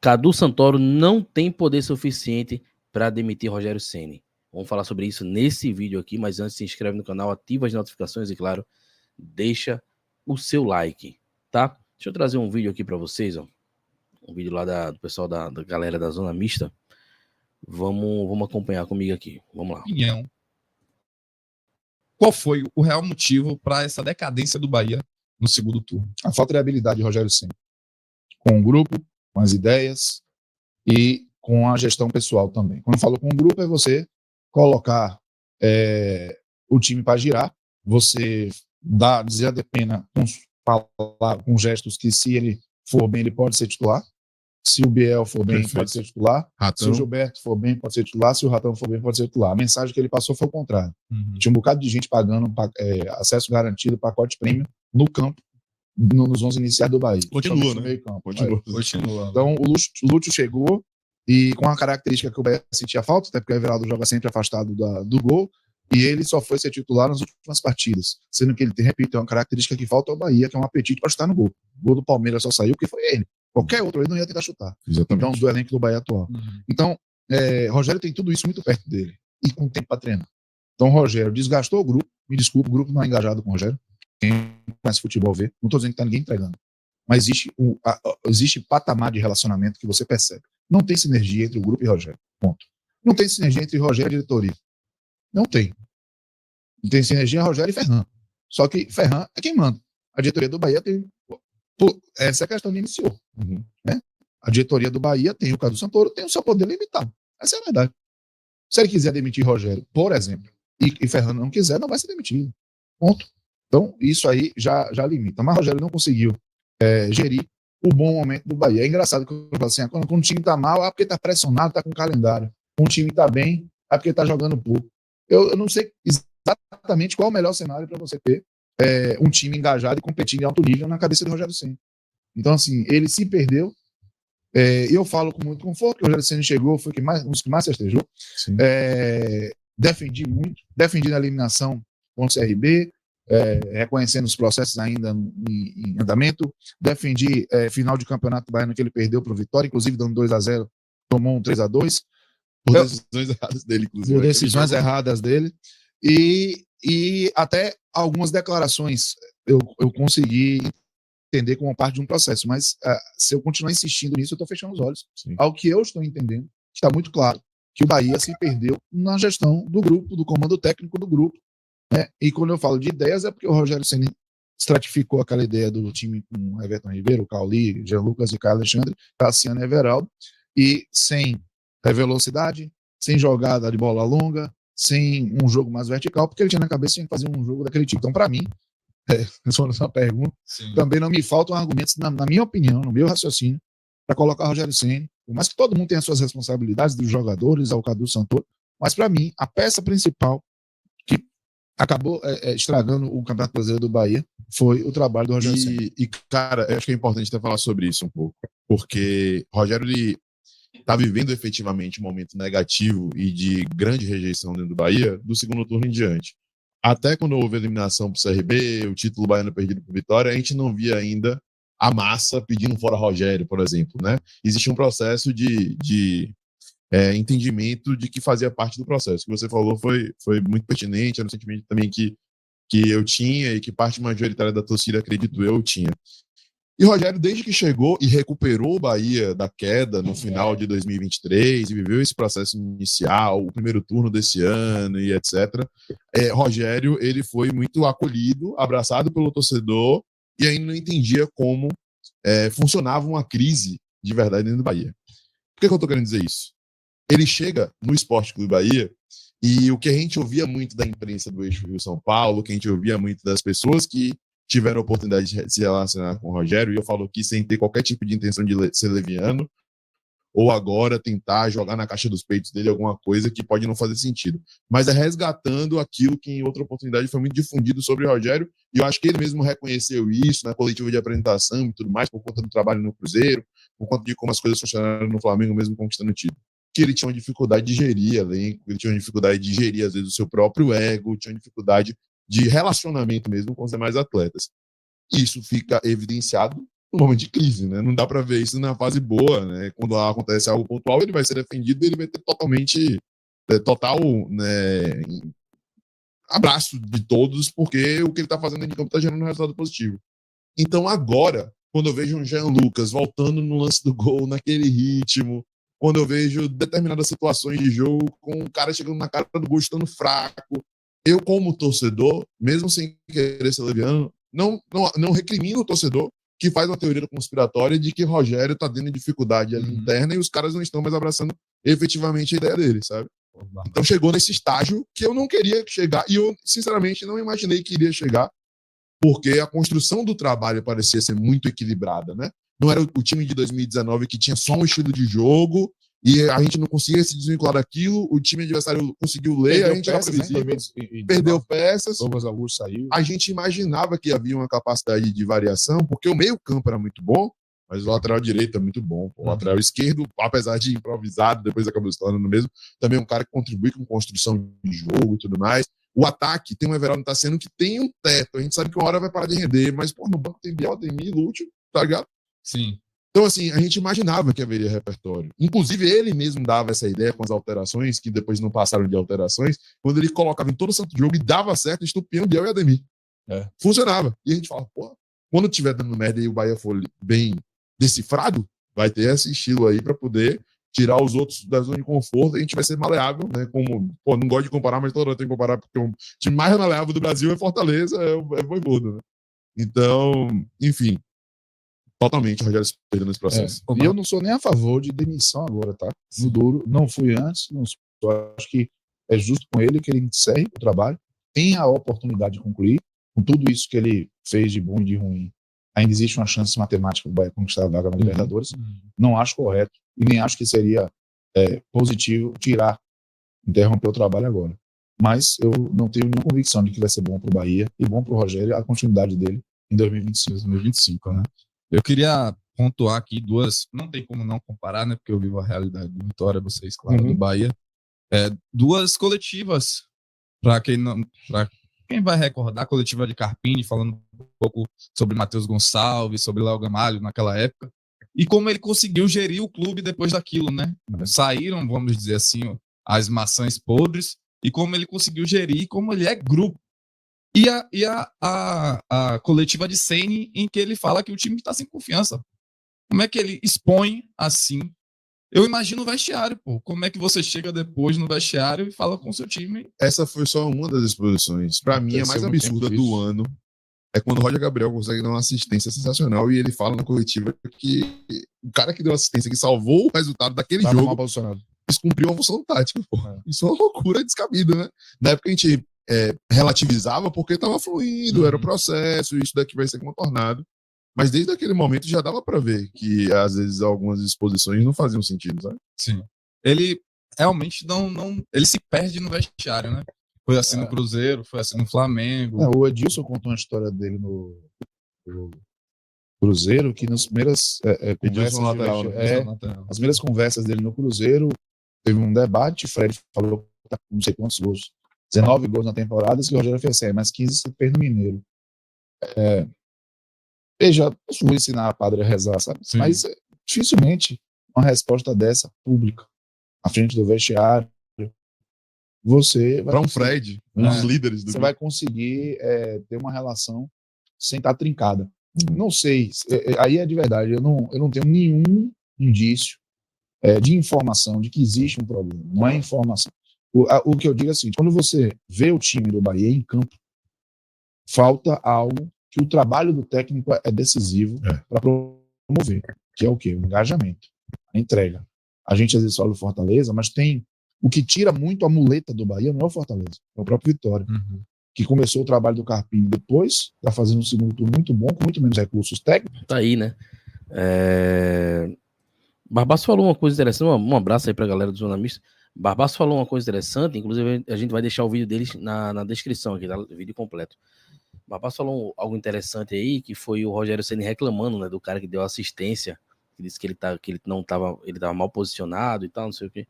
Cadu Santoro não tem poder suficiente para demitir Rogério Ceni. Vamos falar sobre isso nesse vídeo aqui, mas antes se inscreve no canal, ativa as notificações e, claro, deixa o seu like, tá? Deixa eu trazer um vídeo aqui para vocês, ó. Um vídeo lá do pessoal da galera da Zona Mista. Vamos acompanhar comigo aqui. Vamos lá. Qual foi o real motivo para essa decadência do Bahia no segundo turno? A falta de habilidade de Rogério Ceni. Com o grupo, com as ideias e com a gestão pessoal também. Quando eu falo com o grupo, é você colocar o time para girar, você dizer a Depena com gestos que, se ele for bem, ele pode ser titular. Se o Biel for bem, Perfeito. pode ser titular. Ratão. Se o Gilberto for bem, pode ser titular. Se o Ratão for bem, pode ser titular. A mensagem que ele passou foi o contrário. Tinha um bocado de gente pagando acesso garantido, pacote prêmio, no campo, nos 11 iniciais do Bahia. Continua, né? Meio campo. Continua. Então, o Lúcio chegou e com a característica que o Bahia sentia falta, até porque o Everaldo joga sempre afastado do gol, e ele só foi ser titular nas últimas partidas. Sendo que ele, repito, é uma característica que falta ao Bahia, que é um apetite para chutar no gol. O gol do Palmeiras só saiu porque foi ele. Qualquer outro ele não ia tentar chutar. Exatamente. Então, do elenco do Bahia atual. Então, Rogério tem tudo isso muito perto dele. E com tempo para treinar. Então, Rogério desgastou o grupo. Me desculpe, o grupo não é engajado com o Rogério. Quem conhece futebol vê. Não estou dizendo que tá ninguém entregando. Mas existe patamar de relacionamento que você percebe. Não tem sinergia entre o grupo e Rogério. Ponto. Não tem sinergia entre Rogério e diretoria. Não tem. Não tem sinergia Rogério e Ferran. Só que Ferran é quem manda. A diretoria do Bahia tem... Essa é a questão que iniciou. Né? A diretoria do Bahia tem o Cadu Santoro, tem o seu poder limitado. Essa é a verdade. Se ele quiser demitir Rogério, por exemplo, e Ferran não quiser, não vai ser demitido. Ponto. Então, isso aí já limita. Mas Rogério não conseguiu gerir o bom momento do Bahia. É engraçado que eu falo assim, quando o time está mal, é porque está pressionado, está com calendário. Quando o time está bem, é porque está jogando pouco. Eu não sei exatamente qual é o melhor cenário para você ter um time engajado e competindo em alto nível na cabeça do Rogério Ceni. Então, assim, ele se perdeu. Eu falo com muito conforto que o Rogério Ceni chegou, foi um dos que mais festejou. Defendi muito, defendi na eliminação contra o CRB, reconhecendo os processos ainda em andamento. Defendi final de campeonato baiano que ele perdeu para o Vitória, inclusive dando 2-0, tomou um 3-2. Por decisões erradas dele, inclusive. Por decisões erradas dele. E até algumas declarações eu consegui entender como parte de um processo, mas se eu continuar insistindo nisso, eu estou fechando os olhos. Sim. Ao que eu estou entendendo, está muito claro que o Bahia se perdeu na gestão do grupo, do comando técnico do grupo. Né? E quando eu falo de ideias, é porque o Rogério Ceni estratificou aquela ideia do time com Everton Ribeiro, Cauli, Jean Lucas e Caio Alexandre, Cassiano e Everaldo, e sem velocidade, sem jogada de bola longa, sem um jogo mais vertical, porque ele tinha na cabeça que tinha que fazer um jogo daquele tipo. Então, para mim, respondendo a sua pergunta, também não me faltam argumentos, na minha opinião, no meu raciocínio, para colocar o Rogério Ceni, por mais que todo mundo tenha as suas responsabilidades, dos jogadores, ao Cadu Santoro, mas para mim, a peça principal que acabou estragando o Campeonato Brasileiro do Bahia foi o trabalho do Rogério Ceni. E, cara, eu acho que é importante até falar sobre isso um pouco, porque Rogério, ele está vivendo efetivamente um momento negativo e de grande rejeição dentro do Bahia do segundo turno em diante. Até quando houve a eliminação para o CRB, o título baiano perdido por Vitória, a gente não via ainda a massa pedindo fora Rogério, por exemplo. Né? Existia um processo de entendimento de que fazia parte do processo. O que você falou foi muito pertinente, era um sentimento também que eu tinha e que parte majoritária da torcida, acredito eu, tinha. E Rogério, desde que chegou e recuperou o Bahia da queda no final de 2023 e viveu esse processo inicial, o primeiro turno desse ano e etc., Rogério, ele foi muito acolhido, abraçado pelo torcedor e ainda não entendia como funcionava uma crise de verdade dentro do Bahia. Por que eu estou querendo dizer isso? Ele chega no Sport Clube Bahia e o que a gente ouvia muito da imprensa do eixo Rio-São Paulo, que a gente ouvia muito das pessoas que tiveram a oportunidade de se relacionar com o Rogério, e eu falo aqui sem ter qualquer tipo de intenção de ser leviano, ou agora tentar jogar na caixa dos peitos dele alguma coisa que pode não fazer sentido. Mas é resgatando aquilo que em outra oportunidade foi muito difundido sobre o Rogério, e eu acho que ele mesmo reconheceu isso na coletiva de apresentação e tudo mais, por conta do trabalho no Cruzeiro, por conta de como as coisas funcionaram no Flamengo, mesmo conquistando o título. Que ele tinha uma dificuldade de gerir elenco, ele tinha uma dificuldade de gerir, às vezes, o seu próprio ego, tinha uma dificuldade de relacionamento mesmo com os demais atletas. Isso fica evidenciado um momento de crise, né? Não dá para ver isso na fase boa, né? Quando acontece algo pontual, ele vai ser defendido e ele vai ter total, né, abraço de todos, porque o que ele está fazendo em campo está gerando um resultado positivo. Então agora, quando eu vejo um Jean Lucas voltando no lance do gol, naquele ritmo, quando eu vejo determinadas situações de jogo, com o cara chegando na cara do gol estando fraco, eu como torcedor, mesmo sem querer ser leviano, não recrimino o torcedor que faz uma teoria conspiratória de que Rogério está tendo dificuldade ali interna e os caras não estão mais abraçando efetivamente a ideia dele, sabe? Então chegou nesse estágio que eu não queria chegar e eu, sinceramente, não imaginei que iria chegar, porque a construção do trabalho parecia ser muito equilibrada, né? Não era o time de 2019 que tinha só um estilo de jogo e a gente não conseguia se desvincular daquilo, o time adversário conseguiu ler, a gente perdeu peças, Douglas Augusto saiu. a gente imaginava que havia uma capacidade de variação, porque o meio-campo era muito bom, mas o lateral direito é muito bom. O lateral esquerdo, apesar de improvisado, depois acabou se tornando mesmo, também é um cara que contribui com construção de jogo e tudo mais. O ataque tem um Everaldo Tassiano que tem um teto. A gente sabe que uma hora vai parar de render, mas pô, no banco tem Biel, Ademir, Lúcio, tá ligado? Sim. Então, assim, a gente imaginava que haveria repertório. Inclusive, ele mesmo dava essa ideia com as alterações, que depois não passaram de alterações, quando ele colocava em todo o santo jogo e dava certo, estupiam Biel e Ademir. Funcionava. E a gente fala, pô, quando tiver dando merda e o Bahia for bem decifrado, vai ter esse estilo aí para poder tirar os outros da zona de conforto, e a gente vai ser maleável, né? Como, pô, não gosto de comparar, mas toda hora tem que comparar, porque o time mais maleável do Brasil é Fortaleza, é Voivoda, né? Então, enfim, totalmente o Rogério se perdeu nesse processo. E eu não sou nem a favor de demissão agora, tá? No duro, não fui antes, não sou. Acho que é justo com ele que ele encerre o trabalho, tenha a oportunidade de concluir, com tudo isso que ele fez de bom e de ruim. Ainda existe uma chance matemática do Bahia conquistar a vaga na Libertadores. Não acho correto e nem acho que seria positivo interromper o trabalho agora. Mas eu não tenho nenhuma convicção de que vai ser bom para o Bahia e bom para o Rogério a continuidade dele em 2025, né? Eu queria pontuar aqui duas, não tem como não comparar, né, porque eu vivo a realidade do Vitória, vocês, claro, do Bahia. Duas coletivas, para quem vai recordar, a coletiva de Carpini, falando um pouco sobre Matheus Gonçalves, sobre Léo Gamalho naquela época, e como ele conseguiu gerir o clube depois daquilo, né? Saíram, vamos dizer assim, as maçãs podres, e como ele conseguiu gerir, como ele é grupo. E a coletiva de Ceni, em que ele fala que o time está sem confiança. Como é que ele expõe assim? Eu imagino o vestiário, pô. Como é que você chega depois no vestiário e fala com o seu time? Essa foi só uma das exposições. Para mim, a mais absurda do ano é quando o Roger Gabriel consegue dar uma assistência sensacional e ele fala na coletiva que o cara que deu assistência, que salvou o resultado daquele jogo, descumpriu a função tática. Pô. Isso é uma loucura descabida, né? Na época a gente relativizava porque estava fluindo, era o processo, isso daqui vai ser contornado. Mas desde aquele momento já dava para ver que às vezes algumas exposições não faziam sentido, sabe? Sim. Ele realmente não ele se perde no vestiário, né? Foi assim no Cruzeiro, foi assim no Flamengo. O Edilson contou uma história dele no Cruzeiro, que nas primeiras conversas lateral, as primeiras conversas dele no Cruzeiro, teve um debate, Fred falou que tá com não sei quantos gols, 19 gols na temporada, que o Rogério fez mais 15 se fez no Mineiro. Veja, eu vou ensinar a padre a rezar, sabe? Sim. Mas dificilmente uma resposta dessa pública, à frente do vestiário, você vai para um Fred, um dos líderes do você vai conseguir ter uma relação sem estar trincada. Não sei, aí é de verdade, eu não tenho nenhum indício de informação de que existe um problema, não é informação. O que eu digo é o seguinte, quando você vê o time do Bahia em campo, falta algo que o trabalho do técnico é decisivo para promover, que é o quê? O engajamento, a entrega. A gente às vezes fala do Fortaleza, mas tem o que tira muito a muleta do Bahia, não é o Fortaleza, é o próprio Vitória, que começou o trabalho do Carpini depois, está fazendo um segundo turno muito bom, com muito menos recursos técnicos. Tá aí, né? Barbaço falou uma coisa interessante, um abraço aí pra galera do Zona Mista. Barbaço falou uma coisa interessante, inclusive a gente vai deixar o vídeo deles na descrição aqui, tá? O vídeo completo. Barbaço falou algo interessante aí, que foi o Rogério Ceni reclamando, né, do cara que deu assistência, que disse que ele tava mal posicionado e tal, não sei o quê.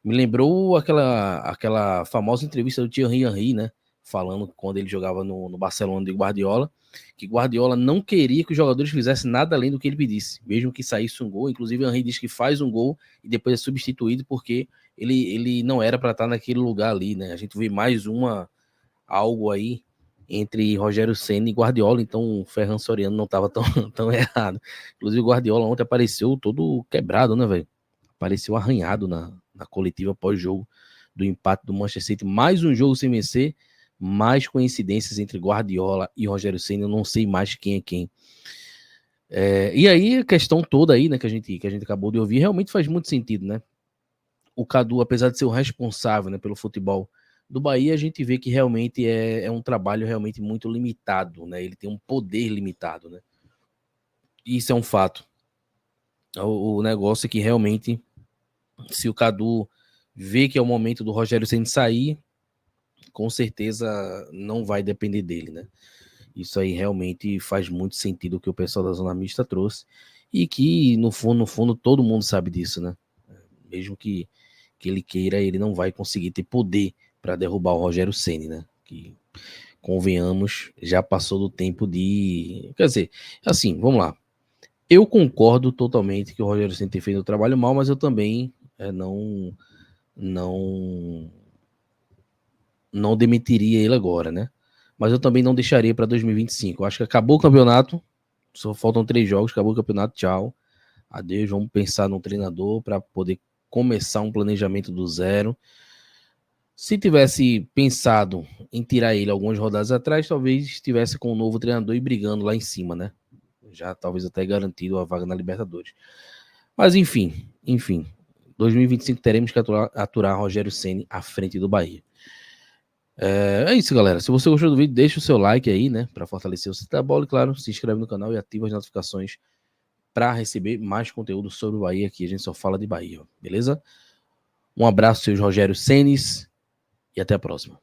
Me lembrou aquela famosa entrevista do Thierry Henry, né? falando quando ele jogava no Barcelona de Guardiola, que Guardiola não queria que os jogadores fizessem nada além do que ele pedisse, mesmo que saísse um gol. Inclusive, o Henry diz que faz um gol e depois é substituído porque ele não era para estar naquele lugar ali, né? A gente vê mais algo aí entre Rogério Ceni e Guardiola, então o Ferran Soriano não estava tão errado. Inclusive, o Guardiola ontem apareceu todo quebrado, né, velho? Apareceu arranhado na coletiva pós-jogo do empate do Manchester City. Mais um jogo sem vencer, mais coincidências entre Guardiola e Rogério Ceni, eu não sei mais quem é quem. E aí a questão toda aí, né, que a gente acabou de ouvir, realmente faz muito sentido, né? O Cadu, apesar de ser o responsável, né, pelo futebol do Bahia, a gente vê que realmente é um trabalho realmente muito limitado, né? Ele tem um poder limitado, né? Isso é um fato. O negócio é que realmente, se o Cadu vê que é o momento do Rogério Ceni sair, com certeza não vai depender dele, né? Isso aí realmente faz muito sentido o que o pessoal da Zona Mista trouxe, e que no fundo todo mundo sabe disso, né? Mesmo que ele queira, ele não vai conseguir ter poder para derrubar o Rogério Ceni, né? Que, convenhamos, já passou do tempo de... Quer dizer, assim, vamos lá. Eu concordo totalmente que o Rogério Ceni tem feito o trabalho mal, mas eu também não demitiria ele agora, né? Mas eu também não deixaria para 2025. Eu acho que acabou o campeonato, só faltam 3 jogos, acabou o campeonato, tchau. Adeus, vamos pensar no treinador para poder começar um planejamento do zero. Se tivesse pensado em tirar ele algumas rodadas atrás, talvez estivesse com um novo treinador e brigando lá em cima, né? Já talvez até garantido a vaga na Libertadores. Mas enfim, 2025 teremos que aturar Rogério Ceni à frente do Bahia. É isso, galera. Se você gostou do vídeo, deixa o seu like aí, né? Para fortalecer o Cita da Bola. E claro, se inscreve no canal e ativa as notificações para receber mais conteúdo sobre o Bahia. Aqui a gente só fala de Bahia, beleza? Um abraço, seus Rogério Cenis, e até a próxima.